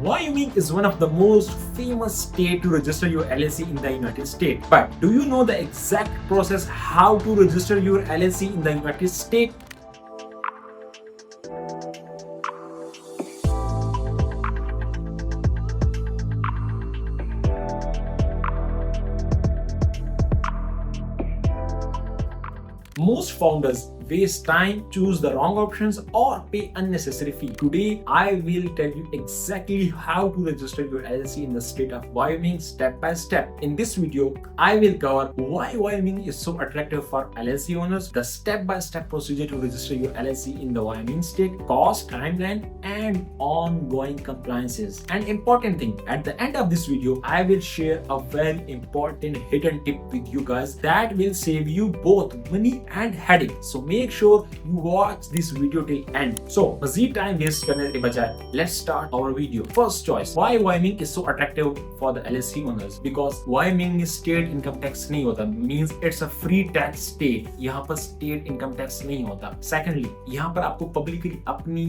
Wyoming is one of the most famous state to register your LLC in the United States. But do you know the exact process how to register your LLC in the United States? Most founders waste time, choose the wrong options, or pay unnecessary fee. Today, I will tell you exactly how to register your LLC in the state of Wyoming step by step. In this video, I will cover why Wyoming is so attractive for LLC owners, the step-by-step procedure to register your LLC in the Wyoming state, cost, timeline, and ongoing compliances. And important thing, at the end of this video, I will share a very important hidden tip with you guys that will save you both money and headache. So make sure you watch this video till end. So मज़ीद time waste करने के बजाय, let's start our video. First choice, why Wyoming is so attractive for the LLC owners? Because Wyoming में state income tax नहीं होता, means it's a free tax state. यहाँ पर state income tax नहीं होता. Secondly, यहाँ पर आपको publicly अपनी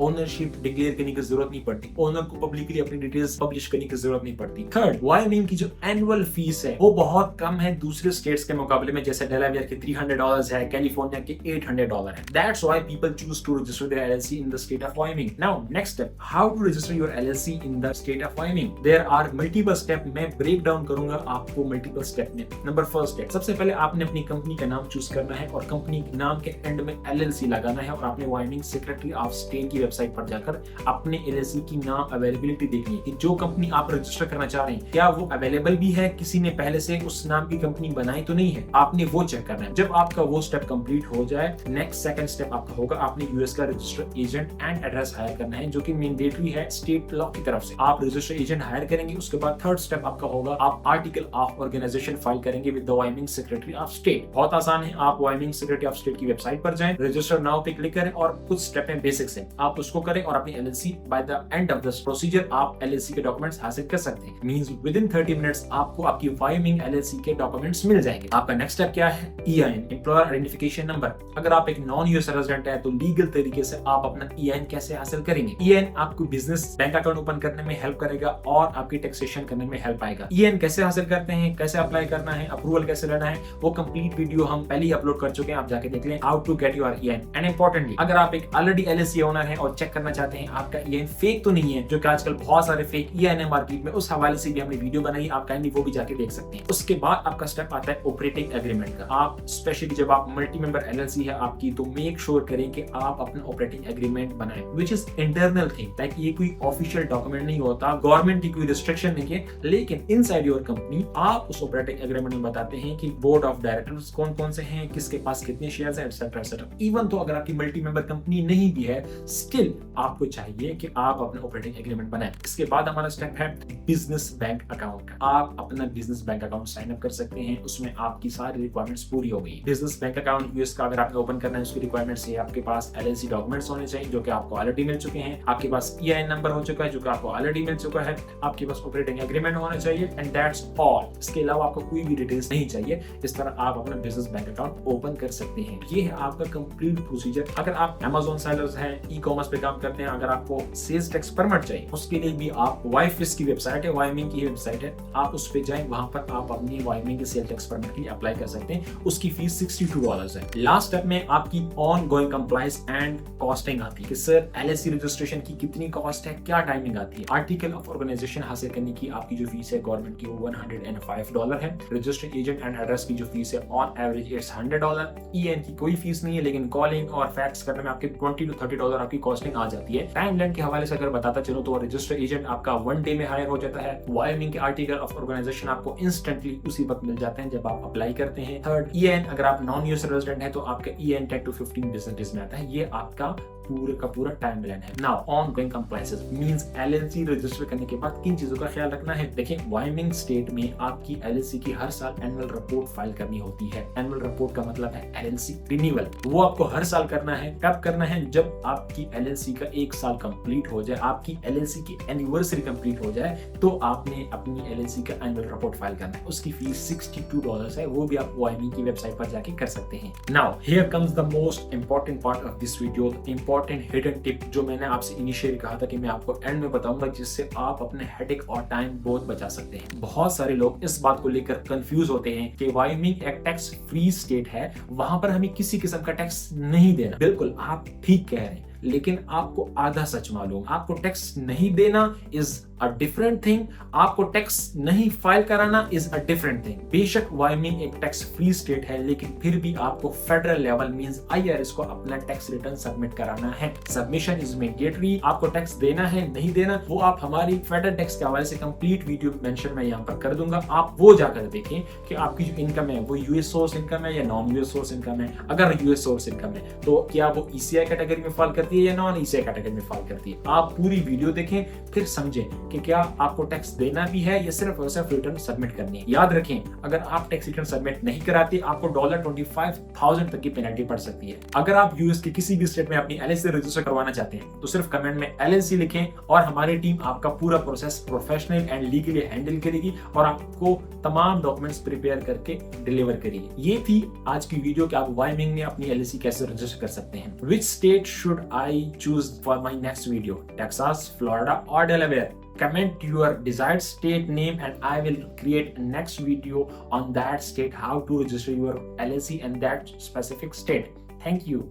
ownership declare करने की जरूरत नहीं पड़ती. Owner को publicly अपनी details publish करने की जरूरत नहीं पड़ती. Third, Wyoming की जो annual fees है, वो बहुत कम है दूसरे states के मुकाबले में, जैसे डेलावेयर के $300 है, कैलिफोर्निया के $800 है. That's why people choose to register their LLC in the state of Wyoming. Now, next step, how to register your LLC in the state of Wyoming. There are multiple steps. मैं break down करूंगा आपको multiple step में. Number first step, सबसे पहले आपने अपनी company का नाम चूज करना है और कंपनी के नाम के एंड में LLC लगाना है और आपने Wyoming सेक्रेटरी ऑफ स्टेट की वेबसाइट पर जाकर अपने LLC की नाम अवेलेबिलिटी देखनी है कि जो कंपनी आप रजिस्टर करना चाह रहे हैं क्या वो अवेलेबल भी है, किसी ने पहले से उस नाम की कंपनी बनाई तो नहीं है, आपने वो चेक करना है. जब आपका वो स्टेप कंप्लीट हो जाए, नेक्स्ट सेकंड स्टेप आपका होगा आपने यूएस का register agent and address hire करना है जो कि मैंडेटरी है स्टेट लॉ की तरफ से. आप रजिस्टर एजेंट हायर करेंगे. उसके बाद थर्ड स्टेप आपका होगा आप आर्टिकल ऑफ ऑर्गेनाइजेशन फाइल करेंगे with the Wyoming secretary of state. बहुत आसान है, आप वाइमिंग सेक्रेटरी ऑफ स्टेट की वेबसाइट पर जाएं, रजिस्टर नाउ पे क्लिक करें और कुछ स्टेप में बेसिक्स हैं आप उसको करें और अपनी LLC by the end of the procedure आप एलएलसी के डॉक्यूमेंट्स हासिल कर सकते हैं. मींस विद इन 30 मिनट्स आपको आपकी वाइमिंग एलएलसी के डॉक्यूमेंट्स मिल जाएंगे. आपका नेक्स्ट स्टेप क्या है? EIN, employer identification number. अगर आप एक नॉन यूएस रेजिडेंट है तो लीगल तरीके से आप अपना EIN कैसे हासिल करेंगे? EIN आपको बिजनेस बैंक अकाउंट ओपन करने में हेल्प करेगा और आपकी टैक्सेशन करने में हेल्प आएगा. EIN कैसे हासिल करते हैं, कैसे अप्लाई करना है, अप्रूवल कैसे लेना है, वो कंप्लीट वीडियो हम पहले ही अपलोड कर चुके हैं, आप जाके देख लें. How to get your EIN. And importantly, अगर आप एक ऑलरेडी LLC ओनर है और चेक करना चाहते हैं आपका EIN फेक तो नहीं है, जो कि आजकल बहुत सारे फेक EIN है मार्केट में, उस हवाले से भी हमने वीडियो बनाई, आप काइंडली वो भी जाके देख सकते हैं. उसके बाद आपका स्टेप आता है ऑपरेटिंग एग्रीमेंट का. आप स्पेशली जब आप मल्टी मेंबर LLC है आपकी, तो मेक श्योर करें कि आप अपना ऑपरेटिंग एग्रीमेंट बनाएं which is internal thing. Like ये कोई ऑफिशियल डॉक्यूमेंट नहीं होता, गवर्नमेंट की कोई रिस्ट्रिक्शन नहीं है, लेकिन इनसाइड योर कंपनी आप उस ऑपरेटिंग एग्रीमेंट में बताते हैं कि बोर्ड ऑफ डायरेक्टर्स कौन कौन से हैं, किसके पास कितने शेयर्स हैं, एटसेट्रा एटसेट्रा. इवन तो अगर आपकी मल्टी मेंबर कंपनी नहीं भी है, स्टिल आपको चाहिए कि आप अपना ऑपरेटिंग एग्रीमेंट बनाएं. इसके बाद हमारा स्टेप है बिजनेस बैंक अकाउंट. आप अपना business bank account sign up कर सकते हैं, उसमें आपकी सारी रिक्वायरमेंट्स पूरी हो गई. बिजनेस बैंक अकाउंट यूएस का अगर आपने ओपन करना है, उसकी रिक्वायरमेंट्स है आपके पास LLC डॉक्यूमेंट्स होने चाहिए जो कि आपको ऑलरेडी मिल चुके हैं, आपके पास EIN नंबर हो चुका है जो कि आपको ऑलरेडी मिल चुका है, आपके पास ऑपरेटिंग एग्रीमेंट होना चाहिए एंड दैट्स ऑल. इसके अलावा आपको कोई भी डिटेल्स नहीं चाहिए. इस तरह आप अपना बिजनेस बैंक अकाउंट ओपन कर सकते हैं. ये है आपका कंप्लीट प्रोसीजर. अगर आप Amazon सेलर्स हैं, ई-कॉमर्स पे काम करते हैं, अगर आपको सेल्स टैक्स परमिट चाहिए, उसके लिए भी आप वाइफिस की वेबसाइट है, वाइमिंग की वेबसाइट है, आप उस पे जाएं, वहां पर आप अपनी वाइमिंग के सेल टैक्स परमिट के लिए अप्लाई कर सकते हैं. उसकी फीस $62 है. लास्ट स्टेप में आपकी on going compliance and costing आती है कि सर LLC रजिस्ट्रेशन की कितनी कॉस्ट है, क्या टाइमिंग आती है. आर्टिकल ऑफ ऑर्गेनाइजेशन हासिल करने की आपकी जो फीस है गवर्नमेंट की वो $105 है. रजिस्टर्ड एजेंट एंड एड्रेस की जो फीस है ऑन एवरेज इट्स $100. EIN की कोई फीस नहीं है, लेकिन कॉलिंग और फैक्स करने में आपके $20 to $30 आपकी कॉस्टिंग आ जाती है. टाइमलाइन के हवाले से अगर बताता चलो तो रजिस्टर्ड एजेंट आपका 1 डे में हायर हो जाता है. वाइमिंग के आर्टिकल ऑफ ऑर्गेनाइजेशन आपको इंस्टेंटली उसी वक्त मिल जाते हैं जब आप अप्लाई करते हैं. थर्ड, EIN अगर आप नॉन यूएस रेजिडेंट है तो आपका EIN 10 to 15 बिजनेस डेज में आता है. ये आपका पूरे का पूरा टाइमलाइन है. Now on going compliances means LLC register करने के बाद किन चीजों का ख्याल रखना है. देखिए, वाइमिंग स्टेट में आपकी LLC की हर साल एनुअल रिपोर्ट फाइल करनी होती है. एनुअल रिपोर्ट का मतलब है LLC रिन्यूअल. वो आपको हर साल करना है. कब करना है? जब आपकी LLC का 1 साल कंप्लीट हो जाए, आपकी LLC की एनिवर्सरी कंप्लीट हो जाए, तो आपने अपनी LLC का एनुअल रिपोर्ट फाइल करना है. उसकी फीस $62 है. वो भी आप वाइमिंग की वेबसाइट पर जाके कर सकते हैं. Now here comes the most important part of this video. Important hidden tip जो मैंने आपसे इनिशियली कहा था कि मैं आपको एंड में बताऊंगा, जिससे आप अपने हेडेक और टाइम बहुत बचा सकते हैं। बहुत सारे लोग इस बात को लेकर कंफ्यूज होते हैं कि वायोमिंग एक टैक्स फ्री स्टेट है, वहां पर हमें किसी किस्म का टैक्स नहीं देना। बिल्कुल आप ठीक कह रहे हैं, लेकिन आपको आधा सच मालूम। आपको टैक्स नहीं देना इज अ डिफरेंट थिंग, आपको टैक्स नहीं फाइल कराना इज अ डिफरेंट थिंग। बेशक वायोमिंग एक टैक्स फ्री स्टेट है, लेकिन फिर भी आपको फेडरल लेवल मींस IRS को अपना टैक्स रिटर्न सबमिट कराना है। Submission is mandatory. आपको टैक्स देना है नहीं देना वो आप हमारी फेडरल टैक्स के हवाले से कंप्लीट वीडियो मेंशन मैं यहाँ पर कर दूंगा, आप वो जाकर देखें कि आपकी जो इनकम है वो यूएस सोर्स इनकम है या नॉन यूएस सोर्स इनकम है। अगर यूएस सोर्स इनकम है तो क्या वो ECI कैटेगरी में फॉल करती है या नॉन ECI कैटेगरी में फॉल करती है। आप पूरी वीडियो देखें, फिर समझें कि क्या आपको टैक्स देना भी है या सिर्फ और सिर्फ रिटर्न सबमिट करनी है। याद रखें, अगर आप टैक्स रिटर्न सबमिट नहीं कराते आपको $25,000 तक की पेनल्टी पड़ सकती है। अगर आप यूएस के किसी भी स्टेट में अपनी LLC रजिस्टर करवाना चाहते हैं तो सिर्फ कमेंट में LLC लिखें और हमारी टीम आपका पूरा process professional and legally handle करेगी और आपको तमाम डॉक्यूमेंट्स प्रिपेयर करके डिलीवर करेगी। ये थी आज की वीडियो कि आप वायोमिंग में अपनी LLC कैसे रजिस्टर कर सकते हैं। Which state should I choose for my next video? Texas, Florida or Delaware? Comment your desired state name and I will create a next video on that state, how to register your LLC in that specific state. Thank you.